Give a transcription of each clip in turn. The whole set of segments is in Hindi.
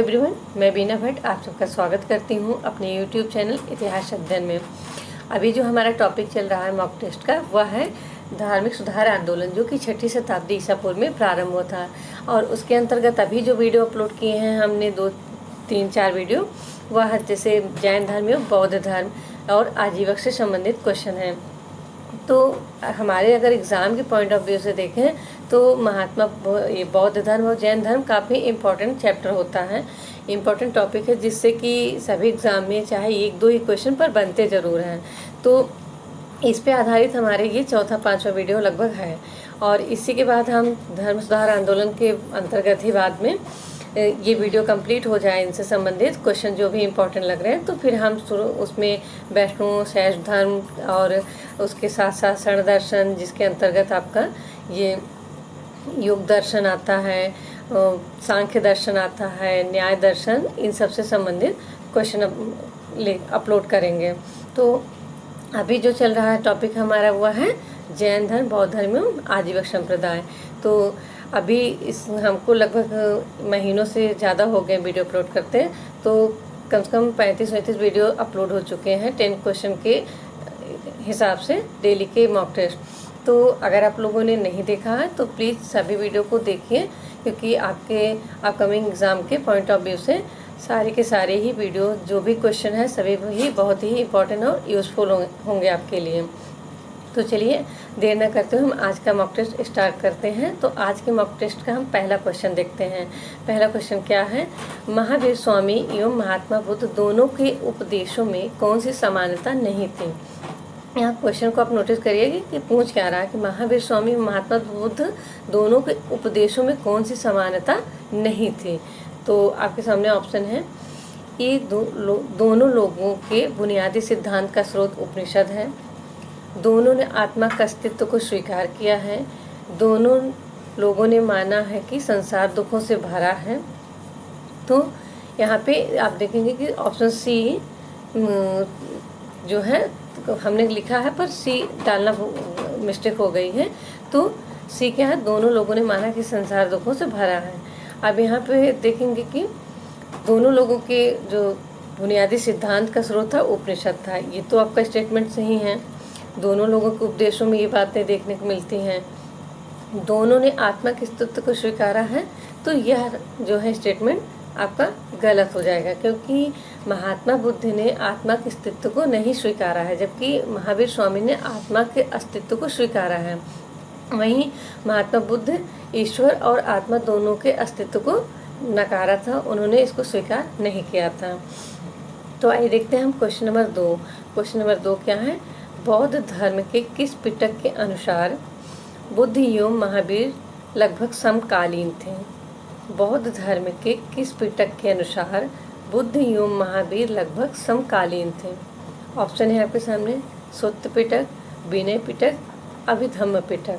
एवरीवन, मैं बीना भट्ट आप सबका स्वागत करती हूँ अपने यूट्यूब चैनल इतिहास अध्ययन में। अभी जो हमारा टॉपिक चल रहा है मॉक टेस्ट का, वह है धार्मिक सुधार आंदोलन, जो कि 6ठी शताब्दी ईसा पूर्व में प्रारंभ हुआ था। और उसके अंतर्गत अभी जो वीडियो अपलोड किए हैं हमने 2-3-4 वीडियो, वह जैसे जैन धर्म एवं बौद्ध धर्म और आजीवक से संबंधित क्वेश्चन हैं। तो हमारे अगर एग्ज़ाम के पॉइंट ऑफ व्यू से देखें तो ये बौद्ध धर्म और जैन धर्म काफ़ी इम्पोर्टेंट चैप्टर होता है, इम्पोर्टेंट टॉपिक है, जिससे कि सभी एग्ज़ाम में चाहे 1-2 ही क्वेश्चन पर बनते ज़रूर हैं। तो इस पे आधारित हमारे ये 4था-5वां वीडियो लगभग है। और इसी के बाद हम धर्म सुधार आंदोलन के अंतर्गत ही बाद में ये वीडियो कंप्लीट हो जाए, इनसे संबंधित क्वेश्चन जो भी इम्पोर्टेंट लग रहे हैं, तो फिर हम उसमें वैष्णव शैव धर्म और उसके साथ साथ शरण दर्शन, जिसके अंतर्गत आपका ये योग दर्शन आता है, सांख्य दर्शन आता है, न्याय दर्शन, इन सब से संबंधित क्वेश्चन अपलोड करेंगे। तो अभी जो चल रहा है टॉपिक हमारा वह है जैन धर्म, बौद्ध धर्म एवं आजीवक संप्रदाय। तो अभी हमको लगभग महीनों से ज़्यादा हो गए वीडियो अपलोड करते हैं, तो कम से कम 35-37 वीडियो अपलोड हो चुके हैं 10 क्वेश्चन के हिसाब से डेली के मॉक टेस्ट। तो अगर आप लोगों ने नहीं देखा है तो प्लीज़ सभी वीडियो को देखिए, क्योंकि आपके अपकमिंग एग्ज़ाम के पॉइंट ऑफ व्यू से सारे के सारे ही वीडियो जो भी क्वेश्चन है सभी ही बहुत ही इम्पोर्टेंट और यूज़फुल होंगे आपके लिए। तो चलिए देर न करते हुए हम आज का मॉक टेस्ट स्टार्ट करते हैं। तो आज के मॉक टेस्ट का हम पहला क्वेश्चन देखते हैं। पहला क्वेश्चन क्या है? महावीर स्वामी एवं महात्मा बुद्ध दोनों के उपदेशों में कौन सी समानता नहीं थी? यहाँ क्वेश्चन को आप नोटिस करिएगा कि पूछ क्या रहा है कि महावीर स्वामी एवं महात्मा बुद्ध दोनों के उपदेशों में कौन सी समानता नहीं थी। तो आपके सामने ऑप्शन है, ये दोनों लोगों के बुनियादी सिद्धांत का स्रोत उपनिषद है, दोनों ने आत्मा का अस्तित्व को स्वीकार किया है, दोनों लोगों ने माना है कि संसार दुखों से भरा है। तो यहाँ पे आप देखेंगे कि ऑप्शन सी जो है हमने लिखा है, पर सी डालना मिस्टेक हो गई है। तो सी क्या है? दोनों लोगों ने माना कि संसार दुखों से भरा है। अब यहाँ पे देखेंगे कि दोनों लोगों के जो बुनियादी सिद्धांत का स्रोत था उपनिषद था। ये तो आपका स्टेटमेंट सही है, दोनों लोगों के उपदेशों में ये बातें देखने को मिलती हैं। दोनों ने आत्मा के अस्तित्व को स्वीकारा है, तो यह जो है स्टेटमेंट आपका गलत हो जाएगा, क्योंकि महात्मा बुद्ध ने आत्मा के अस्तित्व को नहीं स्वीकारा है, जबकि महावीर स्वामी ने आत्मा के अस्तित्व को स्वीकारा है। वहीं महात्मा बुद्ध ईश्वर और आत्मा दोनों के अस्तित्व को नकारा था, उन्होंने इसको स्वीकार नहीं किया था। तो आइए देखते हैं हम क्वेश्चन नंबर 2। क्वेश्चन नंबर 2 क्या है? बौद्ध धर्म के किस पिटक के अनुसार बुद्ध एवं महावीर लगभग समकालीन थे? बौद्ध धर्म के किस पिटक के अनुसार बुद्ध एवं महावीर लगभग समकालीन थे? ऑप्शन है आपके सामने, सुत्त पिटक, विनय पिटक, अभिधम्म पिटक।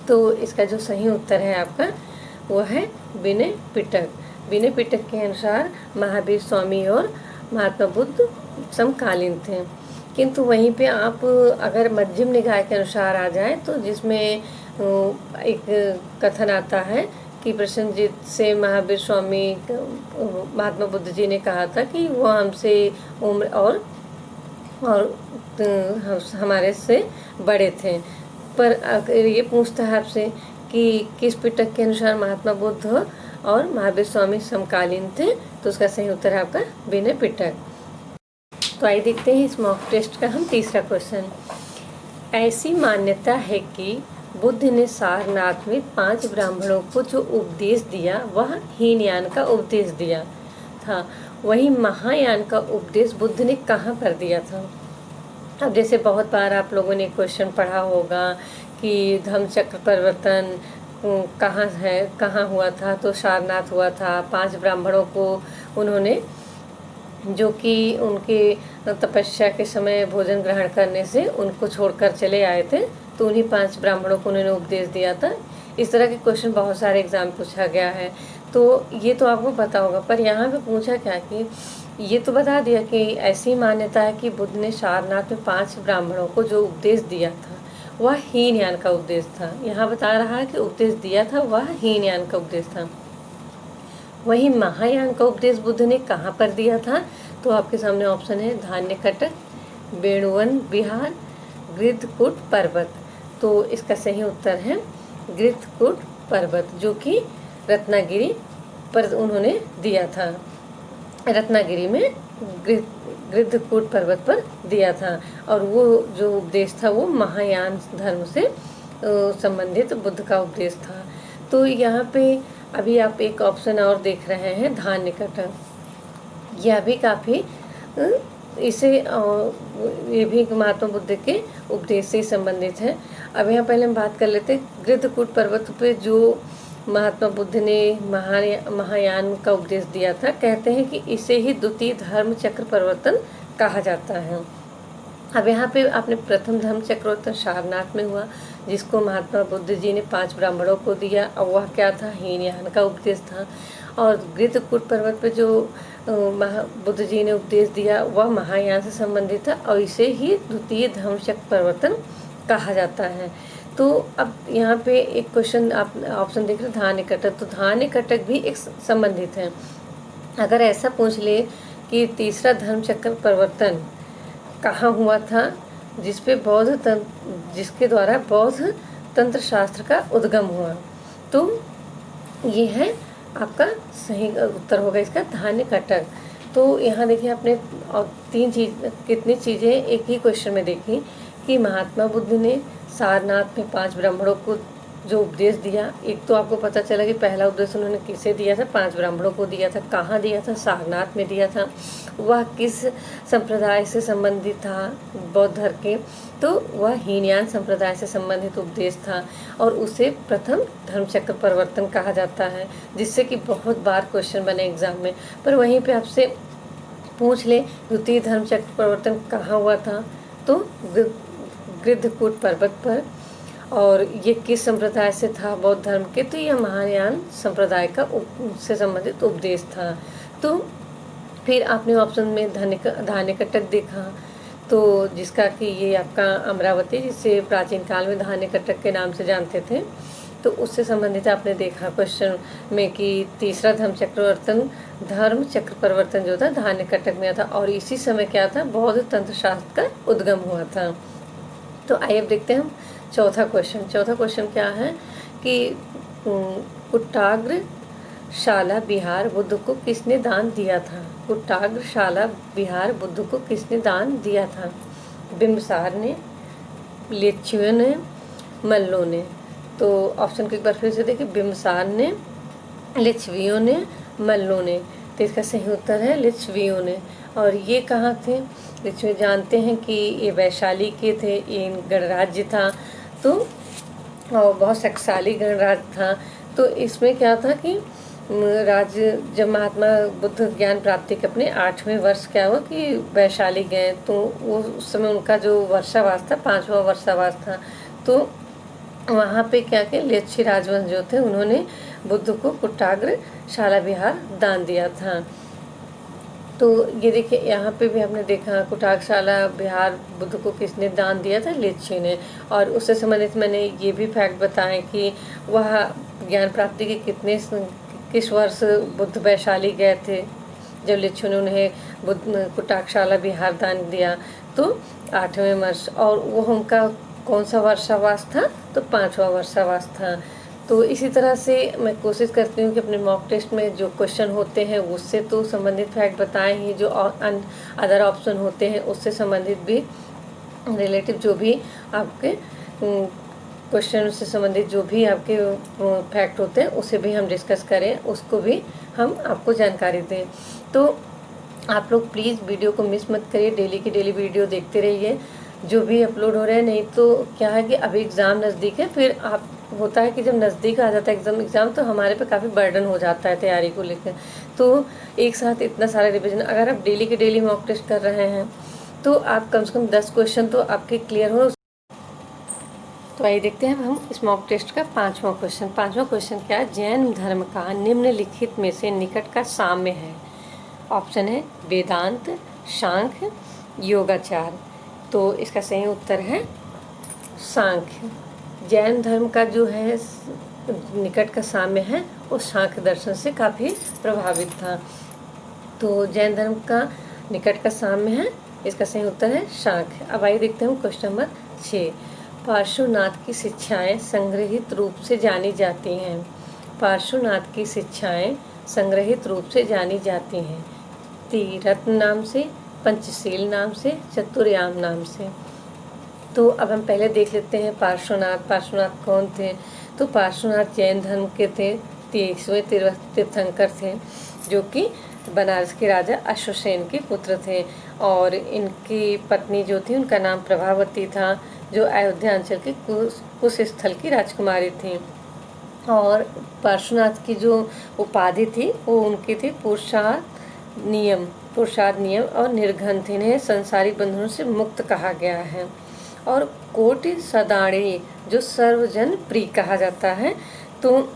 तो इसका जो सही उत्तर है आपका वह है विनय पिटक। विनय पिटक के अनुसार महावीर स्वामी और महात्मा बुद्ध समकालीन थे। किंतु वहीं पे आप अगर मध्यम निकाय के अनुसार आ जाए, तो जिसमें एक कथन आता है कि प्रसेनजीत से महावीर स्वामी महात्मा बुद्ध जी ने कहा था कि वो हमसे उम्र और हमारे से बड़े थे। पर अगर ये पूछता है आपसे कि किस पिटक के अनुसार महात्मा बुद्ध और महावीर स्वामी समकालीन थे, तो उसका सही उत्तर है आपका विनय पिटक। तो आइए देखते हैं इस मॉक टेस्ट का हम तीसरा क्वेश्चन। ऐसी मान्यता है कि बुद्ध ने सारनाथ में 5 ब्राह्मणों को जो उपदेश दिया वह हीनयान का उपदेश दिया था, वहीं महायान का उपदेश बुद्ध ने कहाँ पर दिया था? अब जैसे बहुत बार आप लोगों ने क्वेश्चन पढ़ा होगा कि धम्मचक्र परिवर्तन कहाँ हुआ था, तो सारनाथ हुआ था। 5 ब्राह्मणों को उन्होंने, जो कि उनके तपस्या के समय भोजन ग्रहण करने से उनको छोड़कर चले आए थे, तो उन्हीं 5 ब्राह्मणों को उन्होंने उपदेश दिया था। इस तरह के क्वेश्चन बहुत सारे एग्जाम पूछा गया है, तो ये तो आपको पता होगा। पर यहाँ पे पूछा क्या कि ये तो बता दिया कि ऐसी मान्यता है कि बुद्ध ने सारनाथ में 5 ब्राह्मणों को जो उपदेश दिया था वह हीनयान का उपदेश था। यहाँ बता रहा है कि उपदेश दिया था वह हीनयान का उपदेश था। वहीं महायान का उपदेश बुद्ध ने कहाँ पर दिया था? तो आपके सामने ऑप्शन है धान्यकटक, वेणुवन विहार, गृद्धकूट पर्वत। तो इसका सही उत्तर है गृद्धकूट पर्वत, जो कि रत्नागिरी पर उन्होंने दिया था। रत्नागिरी में गृद्धकूट पर्वत पर दिया था। और वो जो उपदेश था वो महायान धर्म से संबंधित बुद्ध का उपदेश था। तो यहाँ पे अभी आप एक ऑप्शन और देख रहे हैं धान्यकटक। यह भी काफ़ी इसे ये भी महात्मा बुद्ध के उपदेश से संबंधित है। अब यहाँ पहले हम बात कर लेते हैं गृद्धकूट पर्वत पे जो महात्मा बुद्ध ने महायान का उपदेश दिया था। कहते हैं कि इसे ही द्वितीय धर्म चक्र परिवर्तन कहा जाता है। अब यहाँ पे आपने प्रथम धर्म चक्र सारनाथ में हुआ, जिसको महात्मा बुद्ध जी ने 5 ब्राह्मणों को दिया, और वह क्या था? हीनयान का उपदेश था। और गृद्धकूट पर्वत पे जो बुद्ध जी ने उपदेश दिया वह महायान से संबंधित था, और इसे ही द्वितीय धर्म चक्र परिवर्तन कहा जाता है। तो अब यहाँ पे एक क्वेश्चन आप ऑप्शन देख रहे हैं धान्यकटक, तो धान्यकटक भी एक संबंधित है। अगर ऐसा पूछ ले कि तीसरा धर्म चक्र परिवर्तन कहाँ हुआ था, जिसके द्वारा बौद्ध तंत्र शास्त्र का उद्गम हुआ, तो ये है आपका सही उत्तर होगा इसका धान्यकटक। तो यहाँ देखिए आपने और कितनी चीज़ें एक ही क्वेश्चन में देखी कि महात्मा बुद्ध ने सारनाथ में 5 ब्राह्मणों को जो उपदेश दिया, एक तो आपको पता चला कि पहला उपदेश उन्होंने किसे दिया था? 5 ब्राह्मणों को दिया था। कहाँ दिया था? सारनाथ में दिया था। वह किस संप्रदाय से संबंधित था? बौद्ध धर्म के। तो वह हीनयान संप्रदाय से संबंधित उपदेश था, और उसे प्रथम धर्मचक्र परिवर्तन कहा जाता है, जिससे कि बहुत बार क्वेश्चन बने एग्जाम में। पर वहीं पे आपसे पूछ ले द्वितीय धर्मचक्र परिवर्तन कहाँ हुआ था, तो गृद्धकूट पर्वत पर। और ये किस संप्रदाय से था? बौद्ध धर्म के। तो यह महायान संप्रदाय का से संबंधित उपदेश था। तो फिर आपने ऑप्शन में धान्यकटक देखा, तो जिसका कि ये आपका अमरावती, जिसे प्राचीन काल में धान्यकटक के नाम से जानते थे, तो उससे संबंधित आपने देखा क्वेश्चन में कि तीसरा धर्म चक्र परिवर्तन जो था धान्यकटक में था, और इसी समय क्या था? बौद्ध तंत्र शास्त्र का उद्गम हुआ था। तो आइए अब देखते हैं हम चौथा क्वेश्चन क्या है कि कुट्टाग्रशाला बिहार बुद्ध को किसने दान दिया था? कुट्टाग्रशाला बिहार बुद्ध को किसने दान दिया था? बिम्बसार ने, लिच्छवियों ने, मल्लों ने। तो ऑप्शन को एक बार फिर से देखिए, बिम्बसार ने, लिच्छवियों ने, मल्लों ने। तो इसका सही उत्तर है लिच्छवियों ने। और ये कहाँ थे? लिच्छवी जानते हैं कि ये वैशाली के थे, ये गणराज्य था, तो और बहुत शक्तिशाली गणराज्य था। तो इसमें क्या था कि राज्य जब महात्मा बुद्ध ज्ञान प्राप्ति के अपने 8वें वर्ष क्या हुआ कि वैशाली गए, तो वो उस समय उनका जो वर्षावास था 5वां वर्षावास था। तो वहाँ पे क्या कि लिच्छवी राजवंश जो थे उन्होंने बुद्ध को कुट्टाग्रशाला बिहार दान दिया था। तो ये देखिए यहाँ पे भी हमने देखा कुट्टाग्रशाला बिहार बुद्ध को किसने दान दिया था? लिच्छवी ने। और उससे संबंधित मैंने ये भी फैक्ट बताए कि वह ज्ञान प्राप्ति के किस वर्ष बुद्ध वैशाली गए थे, जब लिच्छवी ने उन्हें कुट्टाग्रशाला बिहार दान दिया, तो 8वें वर्ष। और वो उनका कौन सा वर्षावास था? तो 5वां वर्षावास था। तो इसी तरह से मैं कोशिश करती हूँ कि अपने मॉक टेस्ट में जो क्वेश्चन होते हैं उससे तो संबंधित फैक्ट बताएं ही, जो अदर ऑप्शन होते हैं उससे संबंधित भी रिलेटिव जो भी आपके क्वेश्चन से संबंधित जो भी आपके फैक्ट होते हैं उसे भी हम डिस्कस करें, उसको भी हम आपको जानकारी दें। तो आप लोग प्लीज़ वीडियो को मिस मत करिए, डेली की डेली वीडियो देखते रहिए जो भी अपलोड हो रहे हैं। नहीं तो क्या है कि अभी एग्ज़ाम नज़दीक है, फिर आप होता है कि जब नज़दीक आ जाता है एग्ज़ाम तो हमारे पे काफ़ी बर्डन हो जाता है तैयारी को लेकर। तो एक साथ इतना सारा रिवीजन अगर आप डेली के डेली मॉक टेस्ट कर रहे हैं तो आप कम से कम 10 क्वेश्चन तो आपके क्लियर हो। तो आइए देखते हैं हम इस मॉक टेस्ट का 5वां क्वेश्चन क्या है? जैन धर्म का निम्नलिखित में से निकट का साम्य है। ऑप्शन है वेदांत, सांख्य, योगाचार। तो इसका सही उत्तर है सांख्य। जैन धर्म का जो है निकट का साम्य है उस सांख्य दर्शन से काफ़ी प्रभावित था। तो जैन धर्म का निकट का साम्य है, इसका सही उत्तर है सांख्य। अब आइए देखते हैं क्वेश्चन नंबर 6। पार्श्वनाथ की शिक्षाएं संग्रहित रूप से जानी जाती हैं। पार्श्वनाथ की शिक्षाएं संग्रहित रूप से जानी जाती हैं त्रिरत्न नाम से, पंचशील नाम से, चतुर्याम नाम से। तो अब हम पहले देख लेते हैं पार्श्वनाथ कौन थे। तो पार्श्वनाथ जैन धर्म के थे, 23वें तीर्थंकर थे, जो कि बनारस के राजा अश्वसेन के पुत्र थे। और इनकी पत्नी जो थी उनका नाम प्रभावती था, जो अयोध्या अंचल के कुश स्थल की राजकुमारी थी। और पार्श्वनाथ की जो उपाधि थी वो उनकी थी पुरुषार्थ नियम और निर्घन थे। इन्हें संसारिक बंधनों से मुक्त कहा गया है। और कोटि सदाणे जो सर्वजन प्रिय कहा जाता है। तो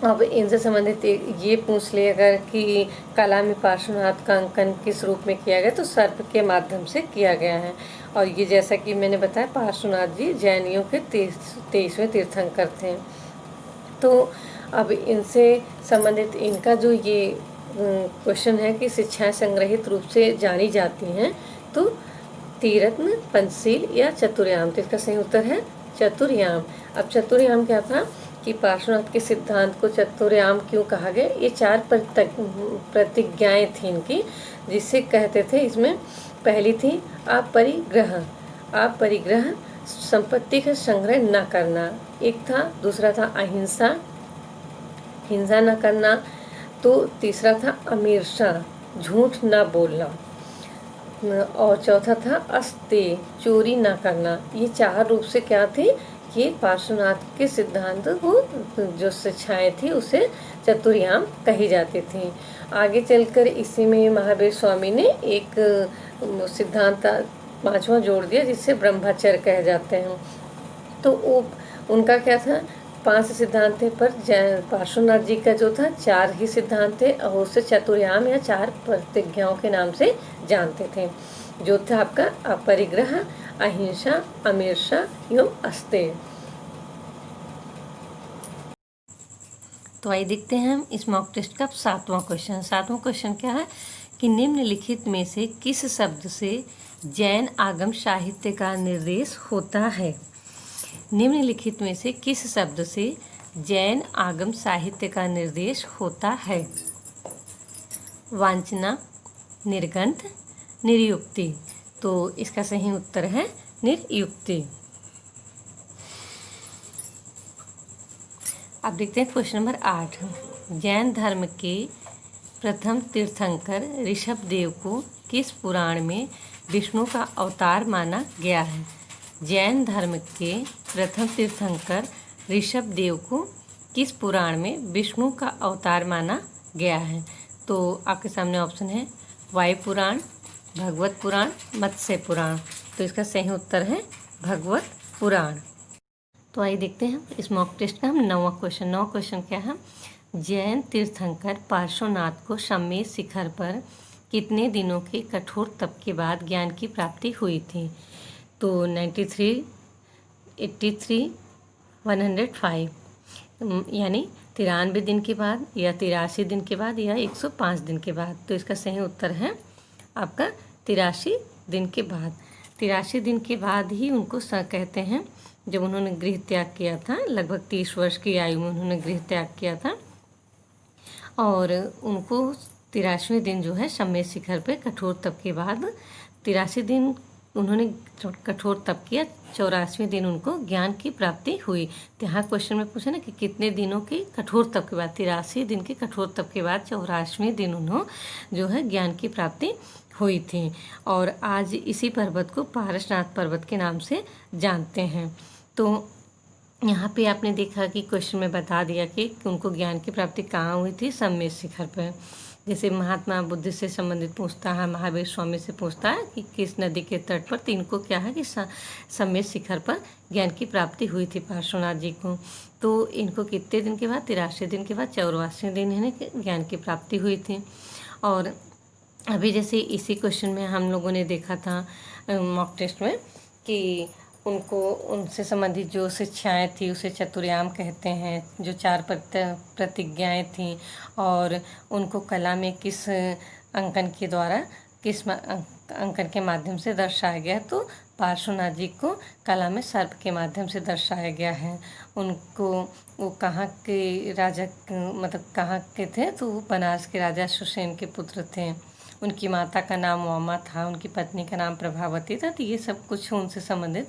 अब इनसे संबंधित ये पूछ ले अगर कि कला में पार्श्वनाथ का अंकन किस रूप में किया गया, तो सर्प के माध्यम से किया गया है। और ये जैसा कि मैंने बताया पार्श्वनाथ जी जैनियों के 23वें तीर्थंकर थे। तो अब इनसे संबंधित इनका जो ये क्वेश्चन है कि शिक्षाएं संग्रहित रूप से जानी जाती हैं, तो त्रिरत्न, पंचशील या चतुर्याम। तो इसका सही उत्तर है चतुर्याम। अब चतुर्याम क्या था कि पार्श्वनाथ के सिद्धांत को चतुर्याम क्यों कहा गया, ये 4 प्रतिज्ञाएं थी इनकी, जिससे कहते थे। इसमें पहली थी अपरिग्रह, संपत्ति का संग्रह न करना एक था। दूसरा था अहिंसा, हिंसा न करना। तो तीसरा था अमीर्षा, झूठ न बोलना। और चौथा था अस्तेय, चोरी न करना। ये 4 रूप से क्या थे, ये पार्श्वनाथ के सिद्धांत को जो शिक्षाएं थी उसे चतुर्याम कही जाती थी। आगे चलकर इसी में महावीर स्वामी ने एक सिद्धांत 5वां जोड़ दिया, जिससे ब्रह्मचर्य कहे जाते हैं। तो वो उनका क्या था, 5 सिद्धांत थे, पर पार्श्वनाथ जी का जो था 4 ही सिद्धांत थे, और उसे चतुर्याम या 4 प्रतिज्ञाओं के नाम से जानते थे, जो था आपका अपरिग्रह, अहिंसा, अमीर्षा एवं अस्तेय। तो आइए देखते हैं हम इस मॉक टेस्ट का 7वां क्वेश्चन। 7वां क्वेश्चन क्या है कि निम्नलिखित में से किस शब्द से जैन आगम साहित्य का निर्देश होता है। निम्नलिखित में से किस शब्द से जैन आगम साहित्य का निर्देश होता है। वांछना, निर्गंध, निर्युक्ति। तो इसका सही उत्तर है निर्युक्ति। अब देखते हैं क्वेश्चन नंबर 8। जैन धर्म के प्रथम तीर्थंकर ऋषभदेव को किस पुराण में विष्णु का अवतार माना गया है। जैन धर्म के प्रथम तीर्थंकर ऋषभदेव को किस पुराण में विष्णु का अवतार माना गया है। तो आपके सामने ऑप्शन है वायु पुराण, भगवत पुराण, मत्स्य पुराण। तो इसका सही उत्तर है भगवत पुराण। तो आइए देखते हैं इस मॉक टेस्ट का हम 9वां क्वेश्चन। 9वां क्वेश्चन क्या है, जैन तीर्थंकर पार्श्वनाथ को सम्मेद शिखर पर कितने दिनों के कठोर तप के बाद ज्ञान की प्राप्ति हुई थी। तो 93, 83, 105, यानी 93 दिन के बाद या 83 दिन के बाद या 105 दिन के बाद। तो इसका सही उत्तर है आपका 83 दिन के बाद। 83 दिन के बाद ही उनको कहते हैं, जब उन्होंने गृह त्याग किया था, लगभग 30 वर्ष की आयु में उन्होंने गृह त्याग किया था, और उनको 83वें दिन जो है सम्मेद शिखर पे कठोर तप के बाद 83 दिन उन्होंने कठोर तप किया, 84वें दिन उनको ज्ञान की प्राप्ति हुई। तो यहाँ क्वेश्चन में पूछा ना कि कितने दिनों के कठोर तप के बाद, 83 दिन के कठोर तप के बाद 84वें दिन उन्होंने जो है ज्ञान की प्राप्ति हुई थी। और आज इसी पर्वत को पारसनाथ पर्वत के नाम से जानते हैं। तो यहाँ पे आपने देखा कि क्वेश्चन में बता दिया कि उनको ज्ञान की प्राप्ति कहाँ हुई थी, सम्मेद शिखर पर। जैसे महात्मा बुद्ध से संबंधित पूछता है, महावीर स्वामी से पूछता है कि किस नदी के तट पर, तो इनको क्या है कि सम्मेद शिखर पर ज्ञान की प्राप्ति हुई थी पार्श्वनाथ जी को। तो इनको कितने दिन के बाद, 83 दिन के बाद 84वें दिन है ज्ञान की प्राप्ति हुई थी। और अभी जैसे इसी क्वेश्चन में हम लोगों ने देखा था मॉक टेस्ट में कि उनको उनसे संबंधित जो शिक्षाएँ थी उसे चतुर्याम कहते हैं, जो 4 प्रतिज्ञाएँ थीं, और उनको कला में किस अंकन के द्वारा अंकन के माध्यम से दर्शाया गया है, तो पार्श्वनाथ जी को कला में सर्प के माध्यम से दर्शाया गया है। उनको वो कहाँ के राजा मतलब कहाँ के थे, तो वो बनारस के राजा सुसेन के पुत्र थे। उनकी माता का नाम वामा था, उनकी पत्नी का नाम प्रभावती था। तो ये सब कुछ उनसे संबंधित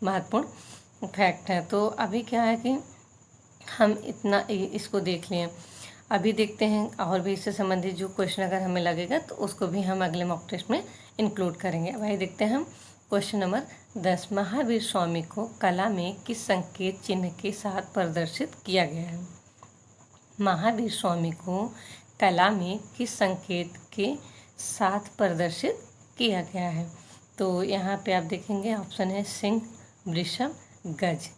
महत्वपूर्ण फैक्ट है। तो अभी क्या है कि हम इतना इसको देख लिए। अभी देखते हैं और भी इससे संबंधित जो क्वेश्चन अगर हमें लगेगा तो उसको भी हम अगले मॉक टेस्ट में इंक्लूड करेंगे। अब आइए देखते हैं हम क्वेश्चन नंबर 10। महावीर स्वामी को कला में किस संकेत चिन्ह के साथ प्रदर्शित किया गया है? महावीर स्वामी को कला में किस संकेत के साथ प्रदर्शित किया गया है? तो यहाँ पे आप देखेंगे ऑप्शन है सिंह, वृषभ, गज।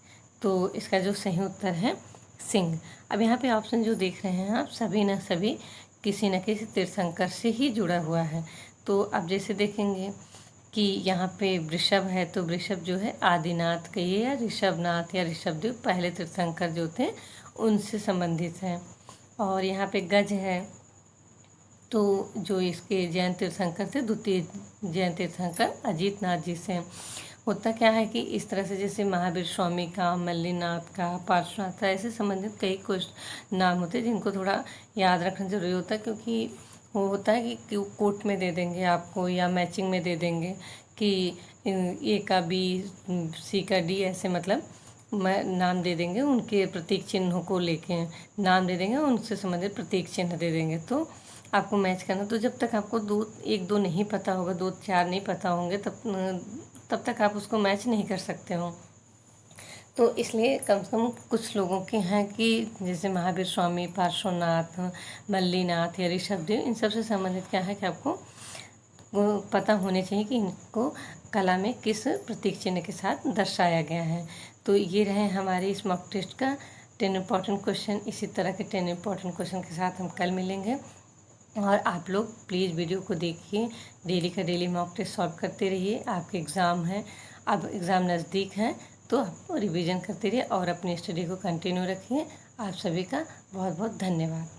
तो इसका जो सही उत्तर है सिंह। अब यहाँ पे ऑप्शन जो देख रहे हैं आप, सभी न सभी किसी न किसी तीर्थंकर से ही जुड़ा हुआ है। तो अब जैसे देखेंगे कि यहाँ पे वृषभ है, तो वृषभ जो है आदिनाथ कहिए या ऋषभनाथ या ऋषभदेव पहले तीर्थंकर जो थे उनसे संबंधित है। और यहाँ पे गज है, तो जो इसके जैन तीर्थंकर थे, द्वितीय जैन तीर्थंकर अजीतनाथ जी से। होता क्या है कि इस तरह से जैसे महावीर स्वामी का, मल्लीनाथ का, पार्श्वनाथ का, ऐसे संबंधित कई कुछ नाम होते हैं जिनको थोड़ा याद रखना जरूरी होता है, क्योंकि वो होता है कि कोट में दे देंगे आपको या मैचिंग में दे देंगे कि ए का बी, सी का डी, ऐसे मतलब नाम दे देंगे, उनके प्रतीक चिन्हों को लेके नाम दे देंगे, उनसे संबंधित प्रतीक चिन्ह दे देंगे। तो आपको मैच करना, तो जब तक आपको एक दो नहीं पता होगा, 2-4 नहीं पता होंगे, तब तक आप उसको मैच नहीं कर सकते हो। तो इसलिए कम से कम कुछ लोगों के हैं कि जैसे महावीर स्वामी, पार्श्वनाथ, मल्लीनाथ या ऋषभदेव, इन सब से संबंधित क्या है कि आपको वो पता होने चाहिए कि इनको कला में किस प्रतीक चिन्ह के साथ दर्शाया गया है। तो ये रहे हमारे इस मॉक टेस्ट का 10 इम्पॉर्टेंट क्वेश्चन। इसी तरह के 10 इम्पॉर्टेंट क्वेश्चन के साथ हम कल मिलेंगे। और आप लोग प्लीज़ वीडियो को देखिए, डेली का डेली मॉक टेस्ट सॉल्व करते रहिए। आपके एग्ज़ाम है, अब एग्ज़ाम नज़दीक है, तो आप रिवीजन करते रहिए और अपनी स्टडी को कंटिन्यू रखिए। आप सभी का बहुत बहुत धन्यवाद।